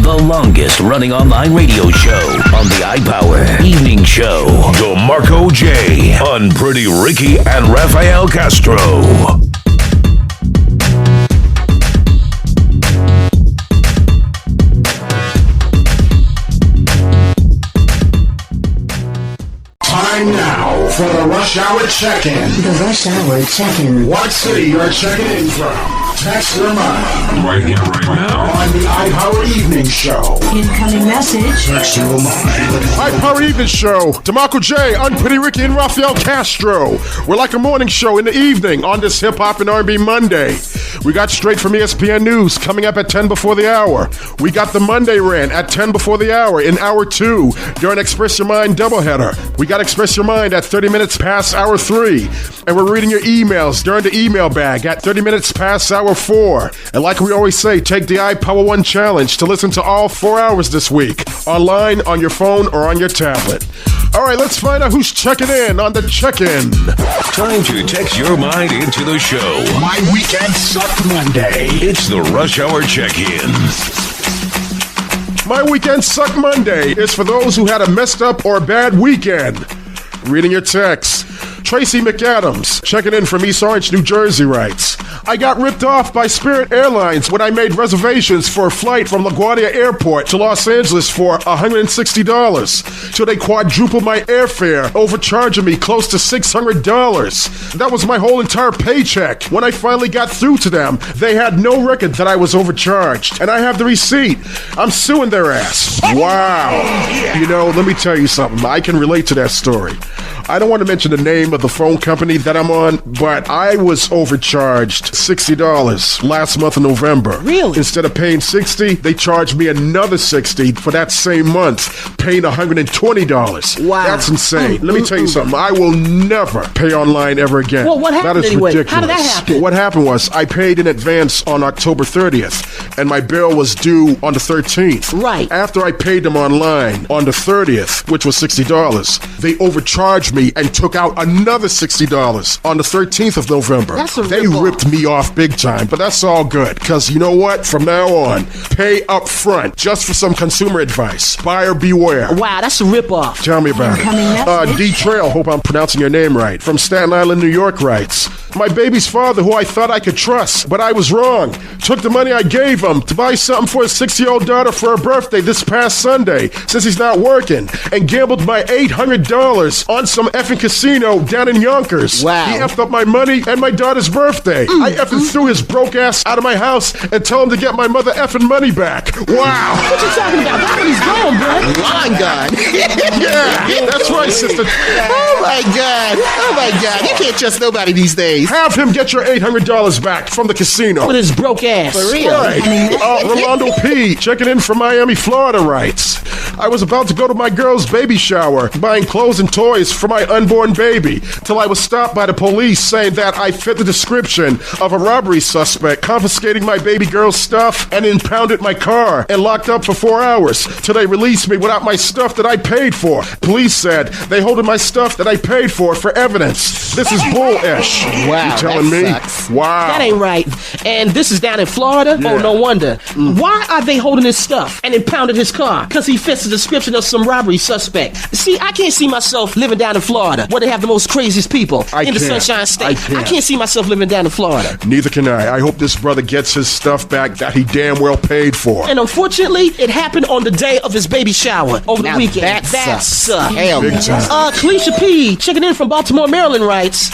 the longest running online radio show on the iPower Evening Show. DeMarco J on Pretty Ricky and Rafael Castro. Time now for the Rush Hour Check-In. The Rush Hour Check-In. What city you're checking in from? Text your mind. Right here, right now. On the iPower Evening Show. Incoming message. Text your mind. iPower Evening Show. DeMarco J on Pretty Ricky and Rafael Castro. We're like a morning show in the evening on this hip-hop and R&B Monday. We got straight from ESPN News coming up at 10 before the hour. We got the Monday rant at 10 before the hour in hour 2 during Express Your Mind doubleheader. We got Express Your Mind at 30 minutes past hour 3. And we're reading your emails during the email bag at 30 minutes past hour 4. And like we always say, take the iPower 1 challenge to listen to all 4 hours this week, online, on your phone, or on your tablet. All right, let's find out who's checking in on the check-in. Time to text your mind into the show. My Weekend Sucked Monday. It's the Rush Hour Check-In. My Weekend Suck Monday is for those who had a messed up or bad weekend. Reading your text. Tracy McAdams, checking in from East Orange, New Jersey, writes, I got ripped off by Spirit Airlines when I made reservations for a flight from LaGuardia Airport to Los Angeles for $160. So they quadrupled my airfare, overcharging me close to $600. That was my whole entire paycheck. When I finally got through to them, they had no record that I was overcharged. And I have the receipt. I'm suing their ass. Wow. You know, let me tell you something. I can relate to that story. I don't want to mention the name of the phone company that I'm on, but I was overcharged $60 last month in November. Really? Instead of paying $60, they charged me another $60 for that same month, paying $120. Wow. That's insane. Let me tell you something. I will never pay online ever again. Well, what happened That is anyway? ridiculous. How did that happen? What happened was I paid in advance on October 30th, and my bill was due on the 13th. Right. After I paid them online on the 30th, which was $60, they overcharged me and took out another $60 on the 13th of November. That's a They rip-off. ripped me off big time, but that's all good, because you know what? From now on, pay up front. Just for some consumer advice. Buyer beware. Wow, that's a ripoff. Tell me about it. D Trail, hope I'm pronouncing your name right, from Staten Island, New York, writes, my baby's father, who I thought I could trust, but I was wrong, took the money I gave him to buy something for his 6-year-old daughter for her birthday this past Sunday, since he's not working, and gambled my $800 on some effing casino down in Yonkers. Wow. He effed up my money and my daughter's birthday. I effing threw his broke ass out of my house and told him to get my mother effing money back. Wow. What you talking about? That's what he's going, bro. Line gun. Yeah, that's right, sister. Oh my God. Oh my God. You can't trust nobody these days. Have him get your $800 back from the casino. With his broke ass. For real. Right. Rolando P, checking in from Miami, Florida, writes, I was about to go to my girl's baby shower, buying clothes and toys for my unborn baby, till I was stopped by the police saying that I fit the description of a robbery suspect, confiscating my baby girl's stuff and impounded my car and locked up for 4 hours till they released me without my stuff that I paid for. Police said they holding my stuff that I paid for evidence. This is bullish. Wow, You telling that me? sucks. Wow. That ain't right. And this is down in Florida? Yeah. Oh, no wonder. Why are they holding his stuff and impounded his car? Because he fits the description of some robbery suspect. See, I can't see myself living down in Florida, where they have the most craziest people in the can't. Sunshine State. I can't. See myself living down in Florida. Neither can I. I hope this brother gets his stuff back that he damn well paid for. And unfortunately, it happened on the day of his baby shower over Now the weekend. that sucks. sucks. Hell Big no. time. Kalisha P, checking in from Baltimore, Maryland, writes,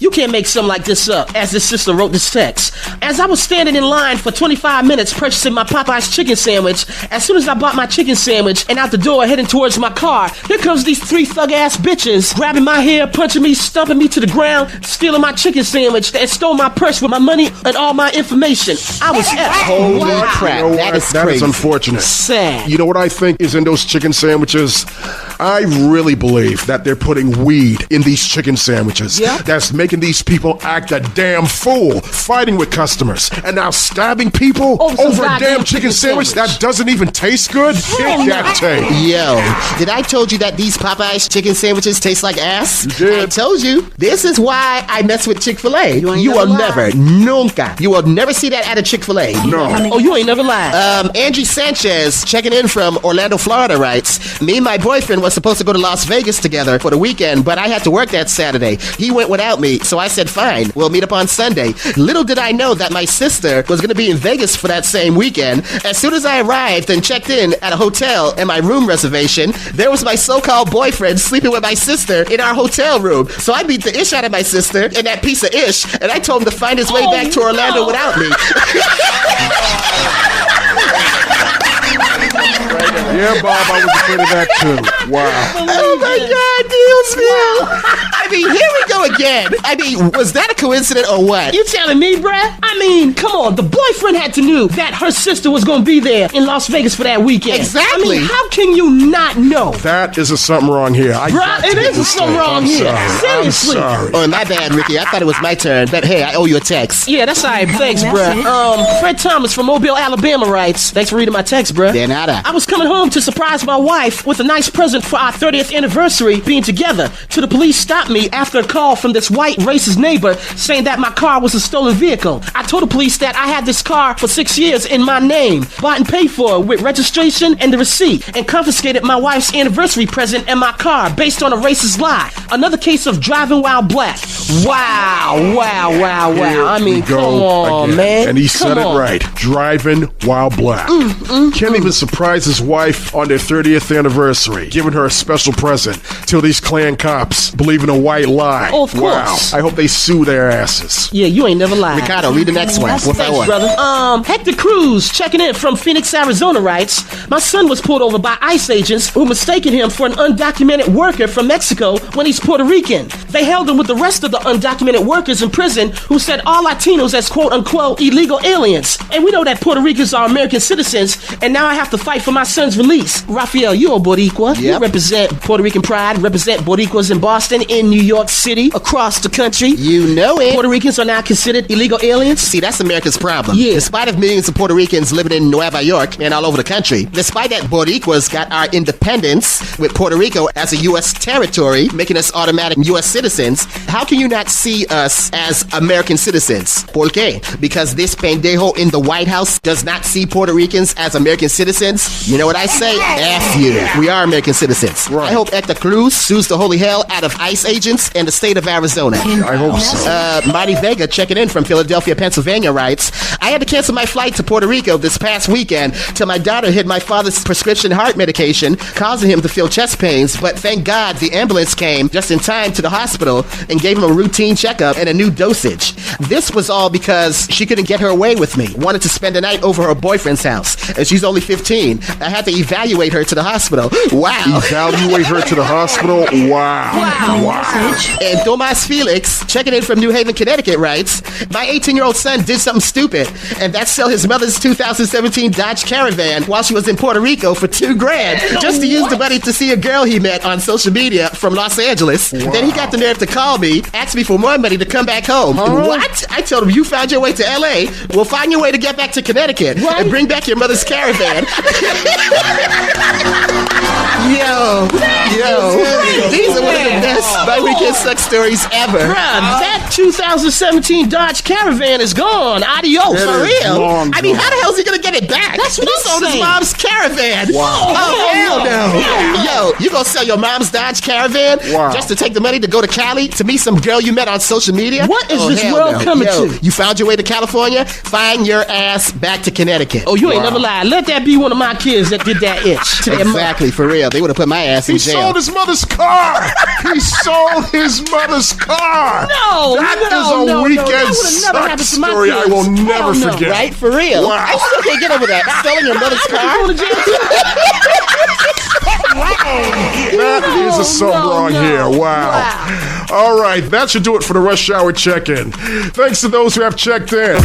you can't make something like this up, as this sister wrote this text. As I was standing in line for 25 minutes purchasing my Popeye's chicken sandwich, as soon as I bought my chicken sandwich and out the door heading towards my car, here comes these 3 thug-ass bitches grabbing my hair, punching me, stumping me to the ground, stealing my chicken sandwich, and stole my purse with my money and all my information. I was Holy crap. You know That what? is That is crazy. unfortunate. sad. You know what I think is in those chicken sandwiches? I really believe that they're putting weed in these chicken sandwiches. Yeah. That's making these people act a damn fool, fighting with customers, and now stabbing people over a damn chicken sandwich that doesn't even taste good. Get that tape. Yo, did I told you that these Popeyes chicken sandwiches taste like ass? You did. I told you. This is why I mess with Chick-fil-A. You will never, nunca. You will never see that at a Chick-fil-A. No. Oh, you ain't never lied. Angie Sanchez, checking in from Orlando, Florida, writes, me and my boyfriend was supposed to go to Las Vegas together for the weekend, but I had to work that Saturday. He went without me, so I said, fine, we'll meet up on Sunday. Little did I know that my sister was going to be in Vegas for that same weekend. As soon as I arrived and checked in at a hotel and my room reservation, there was my so-called boyfriend sleeping with my sister in our hotel room. So I beat the ish out of my sister and that piece of ish, and I told him to find his way back to Orlando without me. Yeah, Bob, I was afraid of that too. Wow. Oh my God, Dillsville. I mean, here we go again. I mean, was that a coincidence or what? You telling me, bruh? I mean, come on. The boyfriend had to know that her sister was gonna be there in Las Vegas for that weekend. Exactly. I mean, how can you not know? That is something wrong here. Bruh, it is something wrong here. Seriously. I'm sorry. Oh, my bad, Ricky. I thought it was my turn. But hey, I owe you a text. Yeah, that's all right. Thanks, bruh. Fred Thomas from Mobile, Alabama writes, thanks for reading my text, bruh. De nada. I was coming home to surprise my wife with a nice present for our 30th anniversary being together till the police stopped me after a call from this white racist neighbor saying that my car was a stolen vehicle. I told the police that I had this car for 6 years in my name, bought and paid for with registration and the receipt, and confiscated my wife's anniversary present and my car based on a racist lie. Another case of driving while black. Wow. I mean, We come go on, again. man. And he said Come it on. right. Driving while black. Can't even surprise his wife on their 30th anniversary, giving her a special present till these Klan cops believe in a white lie. Oh, of Wow. course. I hope they sue their asses. Yeah, you ain't never lied. Ricardo, read the next one. Por Thanks, favor. brother. Hector Cruz, checking in from Phoenix, Arizona, writes, my son was pulled over by ICE agents who mistaken him for an undocumented worker from Mexico when he's Puerto Rican. They held him with the rest of the undocumented workers in prison who said all Latinos as quote-unquote illegal aliens. And we know that Puerto Ricans are American citizens, and now I have to fight for my son's release. Rafael, you're a Boricua. You Yep. represent Puerto Rican pride, represent Boricuas in Boston, in New York City, across the country. You know it. Puerto Ricans are now considered illegal aliens. See, that's America's problem. Yeah. Despite of millions of Puerto Ricans living in Nueva York and all over the country, despite that Boricuas got our independence with Puerto Rico as a U.S. territory, making us automatic U.S. citizens, how can you not see us as American citizens? ¿Por qué? Because this pendejo in the White House does not see Puerto Ricans as American citizens? You know what I say? F you. We are American citizens. Right. I hope Hector Cruz sues the holy hell out of ICE agents and the state of Arizona. I hope so. Marty Vega, checking in from Philadelphia, Pennsylvania, writes, I had to cancel my flight to Puerto Rico this past weekend till my daughter hid my father's prescription heart medication, causing him to feel chest pains, but thank God the ambulance came just in time to the hospital and gave him a routine checkup and a new dosage. This was all because she couldn't get her way with me, wanted to spend the night over her boyfriend's house, and she's only 15. I had to evaluate her to the hospital. Wow. Evaluate her to the hospital. Wow. And Tomas Felix, checking in from New Haven, Connecticut, writes, my 18-year-old son did something stupid, and that's sell his mother's 2017 Dodge Caravan while she was in Puerto Rico for $2,000, just to use the money to see a girl he met on social media from Los Angeles. Wow. Then he got the nerve to call me, ask me for more money to come back home. What? I told him, you found your way to LA, well, find your way to get back to Connecticut and bring back your mother's Caravan. Yo, these are one of the best My Weekend Sucks stories ever. Bruh, that 2017 Dodge Caravan is gone. Adios. It For is real. long I mean, gone. how the hell is he gonna get it back? That's what he I'm sold his saying. mom's Caravan. Wow. Oh, hell no. Yo, you gonna sell your mom's Dodge Caravan Wow. just to take the money to go to Cali to meet some girl you met on social media? What is Oh, this hell world no. coming Yo, to? You found your way to California? Find your ass back to Connecticut. Oh, you ain't never lied. Let that be one of my kids that did that itch to their mother. Exactly, for real. They would have put my ass in He jail. sold his mother's car. He sold his mother's car. No, That no, is a no, weekend that would've never happened suck to my story I kids. will never Hell no. forget. Right? For real. Wow. I still can't get over that. Selling your mother's car? Going to jail too? That is a something wrong here. Wow. All right, that should do it for the Rush Hour check-in. Thanks to those who have checked in.